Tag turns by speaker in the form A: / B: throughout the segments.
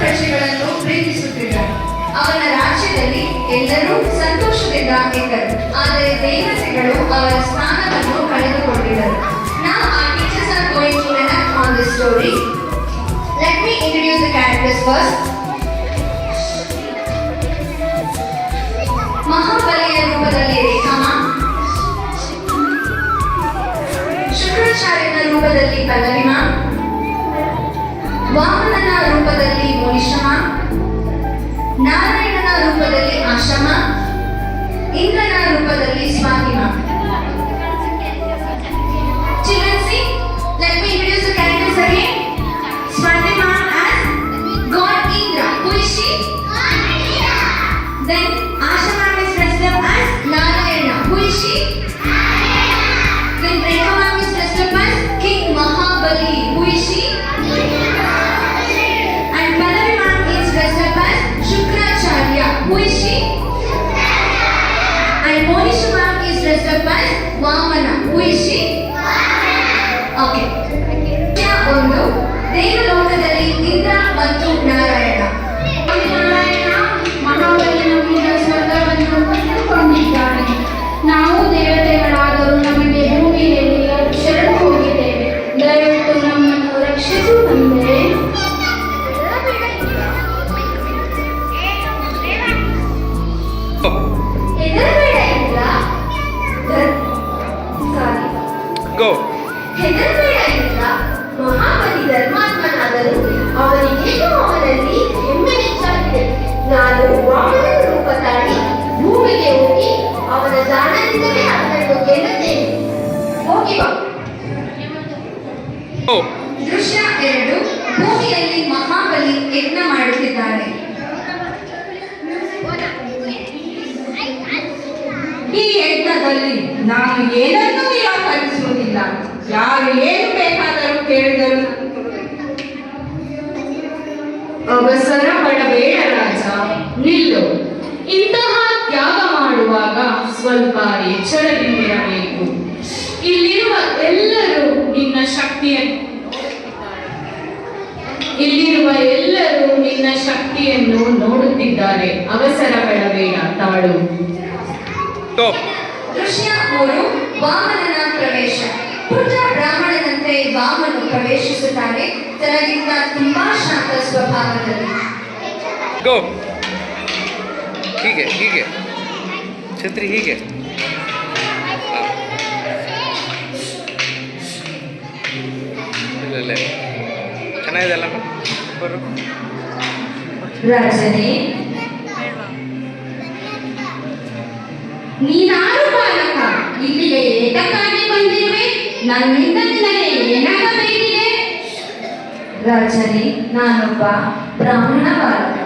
A: ಪ್ರಜೆಗಳನ್ನು ಪ್ರೀತಿಸುತ್ತಿದ್ದನು. ಅವನ ರಾಜ್ಯದಲ್ಲಿ ಎಲ್ಲರೂ ಸಂತೋಷದಿಂದ ಇದ್ದರು, ಆದರೆ ದೇವತೆಗಳು ಅವರ ಸ್ಥಾನವನ್ನು ಕಳೆದುಕೊಂಡಿದ್ದರು. Now our teachers are going to enact on this story. Let me introduce the characters first. ಮಹಾಬಲಿಯ ರೂಪದಲ್ಲಿ ರೇಖಾಮ, ಶುಕ್ರಾಚಾರ್ಯನ ರೂಪದಲ್ಲಿ ಪಲ್ಲವಿಮ, ವಾಮನನ ರೂಪದಲ್ಲಿ ಮೋನಿಷಮ, ನಾರಾಯಣನ ರೂಪದಲ್ಲಿ ಆಶಮ, ಇಂದ್ರನ ರೂಪದಲ್ಲಿ ಸ್ವಾತಿಮ. Children see, let me introduce the characters again. Swatima as God Indra. Who is she? Then Ashama is dressed up as Narayana. Who is she? Then Rekha is dressed up as King Mahabali. Who is she? And Pallavi is dressed up as Shukracharya. Who is she? And Monisha is dressed up as Vamana. Who is she? Okay. ಒಂದು ದೇವಲೋಕದಲ್ಲಿ ಇಂದ್ರ ಮತ್ತು ನಾರಾಯಣ.
B: ನಾರಾಯಣ ಮಹಾಬಲಿಯ ಮೇಲೆ ಸ್ವರ್ಗವನ್ನು ಪಡೆದುಕೊಂಡಿದ್ದಾನೆ. ನಾವು ದೇವತೆಗಳಾದರೂ ನಮಗೆ ಭೂಮಿಯಲ್ಲಿ ಶರಣು ಹೋಗಿದ್ದೇವೆ. ದಯವಿಟ್ಟು ನಮ್ಮನ್ನು ರಕ್ಷಿಸು ತಂದೆ.
A: ಹೆದರಬೇಡ ಇಂದ್ರ. ಹೆದರಬೇಡ ಇಂದ್ರ. ಮಹಾಬಲಿ ಧರ್ಮಾತ್ಮನಾದರೂ ಅವನಿಗೇನು ಅವನಲ್ಲಿ ಹೆಮ್ಮೆ ಹೆಚ್ಚಾಗಿದೆ. ನಾನು ವಾಮನ ರೂಪ ತಾಳಿ ಭೂಮಿಗೆ ಹೋಗಿ ಅವನ ಜಾಣದಿಂದಲೇ ಅದನ್ನು ಗೆಲ್ಲುತ್ತೇನೆ. ಹೋಗಿ ಬಾ. ದೃಶ್ಯ 2. ಭೂಮಿಯಲ್ಲಿ ಮಹಾಬಲಿ ಯಜ್ಞ ಮಾಡುತ್ತಿದ್ದಾನೆ.
C: ಈ ಯಜ್ಞದಲ್ಲಿ ನಾನು ಏನನ್ನೂ ನಿರಾಕರಿಸುವುದಿಲ್ಲ. ಯಾರು ಏನು ಬೇಕಾದರೂ ಕೇಳಿದರು. ಅವಸರ ಪಡಬೇಡ ರಾಜ, ನಿಲ್ಲು. ಇಂತಹ ತ್ಯಾಗ ಮಾಡುವಾಗ ಸ್ವಲ್ಪ ಎಚ್ಚರದಿಂದಿರಬೇಕು. ಇಲ್ಲಿರುವ ಎಲ್ಲರೂ ನಿನ್ನ ಶಕ್ತಿಯನ್ನು ನೋಡುತ್ತಿದ್ದಾರೆ. ಅವಸರ ಪಡಬೇಡ, ತಾಳು.
A: ದೃಶ್ಯ 3. ವಾಮನನ ಪ್ರವೇಶ. ಪುಟ್ಟ ಬ್ರಾಹ್ಮಣನಂತೆ ವಾಮನು ಪ್ರವೇಶಿಸುತ್ತಾನೆ, ತನಗಿಂತ ತುಂಬಾ ಶಾಂತ ಸ್ವಭಾವದಲ್ಲಿ.
D: ಹೀಗೆ ಛತ್ರಿ ಹೀಗೆ ಇಲ್ಲ ಚೆನ್ನಾಗಿದೆಲ್ಲ
B: ರಾಜನೇ, ನೀನಾರು ಬಾಲಕ, ಇಲ್ಲಿಗೆ ಏತಕ್ಕಾಗಿ ಬಂದಿರುವೆ? ನನ್ನಿಂದ ನಿನಗೆ ಏನಾಗಬೇಕಿದೆ?
A: ರಾಜನೇ, ನಾನೊಬ್ಬ ಬ್ರಾಹ್ಮಣ ಬಾಲಕ.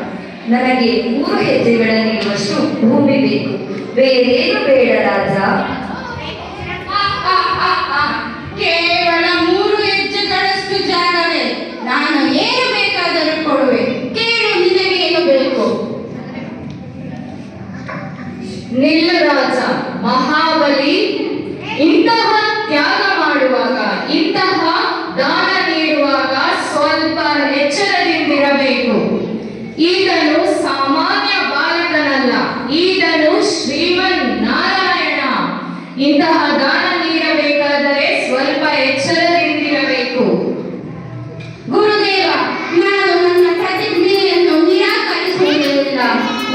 A: ನನಗೆ 3 ಹೆಜ್ಜೆಗಳನ್ನಿಡುವಷ್ಟು ಭೂಮಿ ಬೇಕು, ಬೇರೇನು ಬೇಡ ರಾಜ.
B: ಕೇವಲ 3 ಹೆಜ್ಜೆಗಳಷ್ಟು ಜಾಗವೇ? ನಾನು ಏನು ಬೇಕಾದರೂ ಕೊಡುವೆ. ಕೇಳು, ನಿನಗೇನು ಬೇಕು?
C: ನಿಲ್ಲು ರಾಜ. ಮಹಾಬಲಿ ಇಂತಹ ತ್ಯಾಗ ಮಾಡುವಾಗ, ಇಂತಹ ದಾನ ನೀಡುವಾಗ ಸ್ವಲ್ಪ ಎಚ್ಚರದಿಂದಿರಬೇಕು. ಈತನು ಸಾಮಾನ್ಯ ಬಾಲಕನಲ್ಲ, ಈತನು ಶ್ರೀಮನ್ ನಾರಾಯಣ. ಇಂತಹ ದಾನ ನೀಡಬೇಕಾದರೆ ಸ್ವಲ್ಪ ಎಚ್ಚರದಿಂದಿರಬೇಕು.
B: ಗುರುದೇವ, ನಾನು ನನ್ನ ಪ್ರತಿಜ್ಞೆಯನ್ನು ನಿರಾಕರಿಸುವುದಿಲ್ಲ.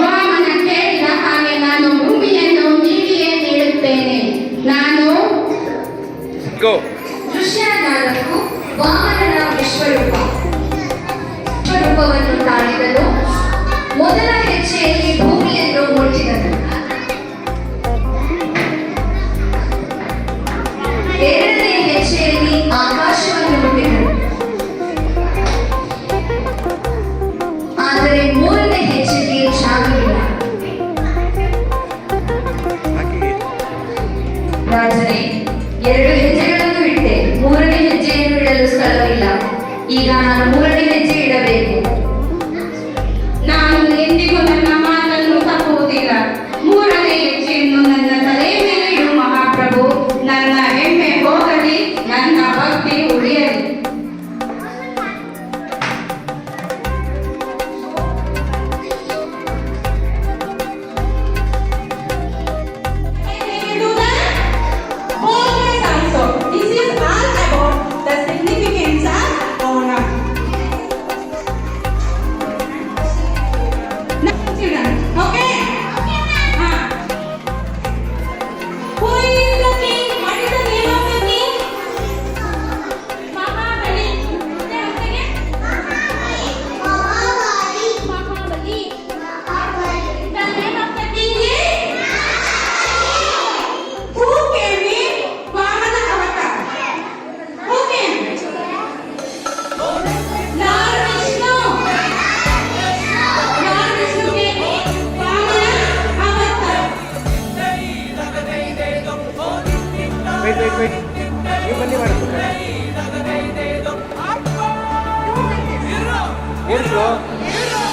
B: ವಾಮನ ಕೇಳಿದ ಹಾಗೆ ನಾನು ಭೂಮಿಯನ್ನು ನೀಡಿಯೇ ನೀಡುತ್ತೇನೆ. ನಾನು
A: ದೃಶ್ಯ 4. ವಾಮನನ ವಿಶ್ವರೂಪವನ್ನು ತಾಳಿದನು. ಮೊದಲ ಹೆಜ್ಜೆಯಲ್ಲಿ ಭೂಮಿಯನ್ನು ಮುಟ್ಟಿದನು. ಎರಡನೇ ಹೆಜ್ಜೆಯಲ್ಲಿ ಆಕಾಶವನ್ನು ಮುಟ್ಟಿದನು. ಆದರೆ 3ನೇ ಹೆಜ್ಜೆಗೆ ಜಾಗವಿಲ್ಲ. ರಾಜನೇ, 2 ಹೆಜ್ಜೆಗಳನ್ನು ಇಟ್ಟೆ, 3ನೇ ಹೆಜ್ಜೆಯನ್ನು ಇಡಲು ಸ್ಥಳವಿಲ್ಲ. ಈಗ ನಾನು 3ನೇ ಹೆಜ್ಜೆ ಇಡಬೇಕು.
B: ನಾನು ಎಂದಿಗೂ ನನ್ನ ಮಾತನ್ನು ತಪ್ಪು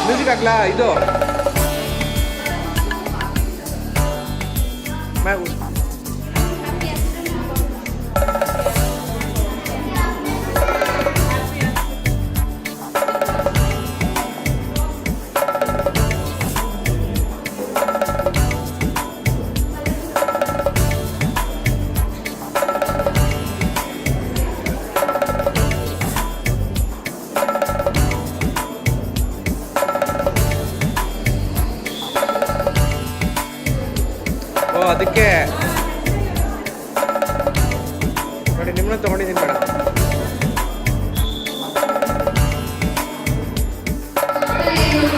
D: ಮ್ಯೂಸಿಕ್ ಹಾಕ್ಲಾ ಇದು ಓ ಅದಕ್ಕೆ ನೋಡಿ ನಿಮ್ಮನ್ನ ತಗೊಂಡಿದ್ದೀನಿ ಮೇಡಮ್.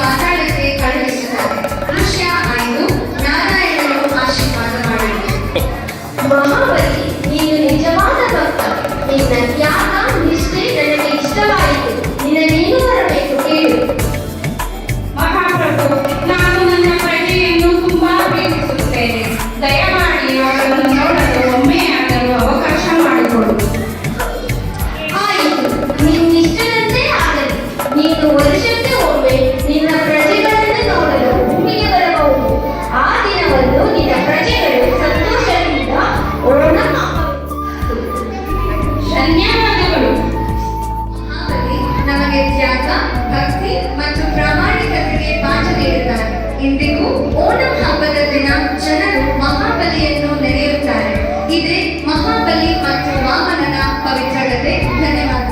A: ಪಾತಾಳಕ್ಕೆ ಕಳುಹಿಸುತ್ತಾರೆ. ದೃಶ್ಯ 5 ನಾರಾಯಣನು ಆಶೀರ್ವಾದ ಮಾಡಿದರು.
B: ಮಹಾಬಲಿ, ನೀನು ನಿಜವಾದ ಭಕ್ತ. ನಿನ್ನ ತ್ಯಾಗ ನಿಷ್ಠೆ ನನಗೆ ಇಷ್ಟವಾಯಿತು. ನಿನ್ನನೇನು ಬರಬೇಕು ಕೇಳು.
C: ಮಹಾಪ್ರಭು, ನಾನು ನನ್ನ ಪ್ರಜೆಯನ್ನು ತುಂಬಾ ಪ್ರೀತಿಸುತ್ತೇನೆ. ದಯಮಾಡಿ ಅವರನ್ನು ನೋಡಲು ಒಮ್ಮೆಯಾದರೂ ಅವಕಾಶ ಮಾಡಿಕೊಡು.
B: ಆಯಿತು, ನಿನ್ನಿಷ್ಟದಂತೆ ಆಗಲಿ. ನೀನು ವರ್ಷಕ್ಕೆ ಒಮ್ಮೆ ನಿನ್ನ ಪ್ರಜೆಗಳನ್ನು ನೋಡಲು ಭೂಮಿಗೆ ಬರಬಹುದು. ಆ ದಿನವನ್ನು ನಿನ್ನ ಪ್ರಜೆಗಳು ಸಂತೋಷದಿಂದ ಓಣಂ
C: ಧನ್ಯವಾದಗಳು.
A: ಮಹಾಬಲಿ ನಮಗೆ ತ್ಯಾಗ, ಭಕ್ತಿ ಮತ್ತು ಪ್ರಾಮಾಣಿಕತೆಗೆ ಪಾಠ ನೀಡುತ್ತಾರೆ. ಇಂದಿಗೂ ಓಣಂ ಹಬ್ಬದ ದಿನ ಜನರು ಮಹಾಬಲಿಯನ್ನು ನೆನೆಯುತ್ತಾರೆ. ಇದೇ ಮಹಾಬಲಿ ಮತ್ತು ವಾಮನನ ಪವಿತ್ರತೆ. ಧನ್ಯವಾದ.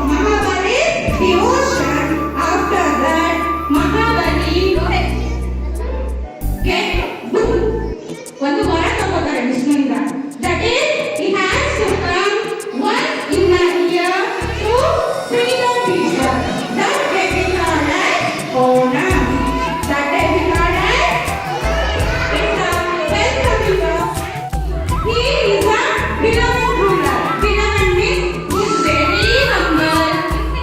E: Mahabali devotion. After that, Mahabali get good. ಒಂದು ವರ ತಗೋತಾರೆ ವಿಷ್ಣುವಿಂದ. That is, he has to come once in a year to free the teacher. That day we call as Onam. That day we call as in the 10th of the year. He is a beloved ruler. Beloved means he is very humble.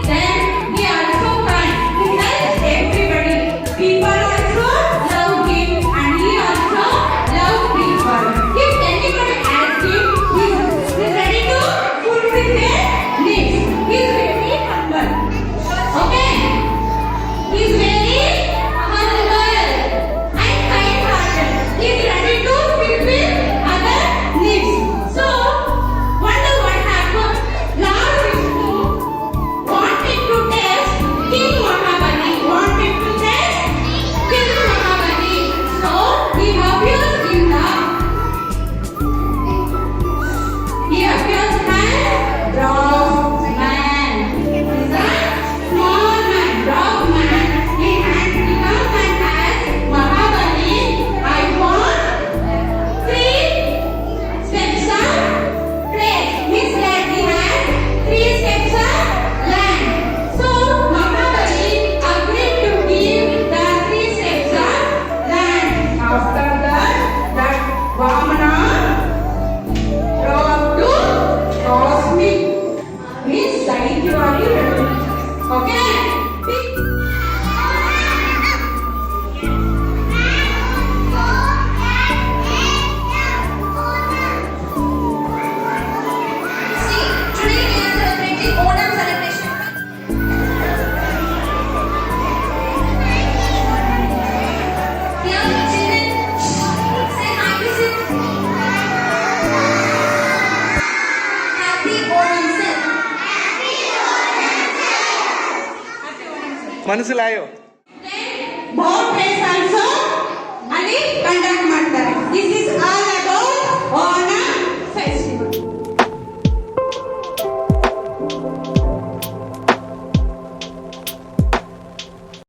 E: Then he also kind. He helps everybody. People also love him and he also loves people. If anybody asks him, he is ready to fulfill their needs. He is very humble. Okay? He is very humble and kind-hearted. He is ready to fulfill other needs. So, wonder what happened? Lord Vishnu wanted to test King Mahabali. Wanted to test King Mahabali. So, he appears in the. He appears as dog man. He's a small man, dog man. He has become and as Mahabali. I want 3 steps of place. Means that he has 3 steps of land. So Mahabali agreed to give the 3 steps of land. After that Vamana brought to cosmic means sanctuary. Okay.
A: See, today we are celebrating Onam celebration. Young children, say hi to Sid. Happy Onam, Sid.
D: മനസ്സിലായോ?
E: Both place also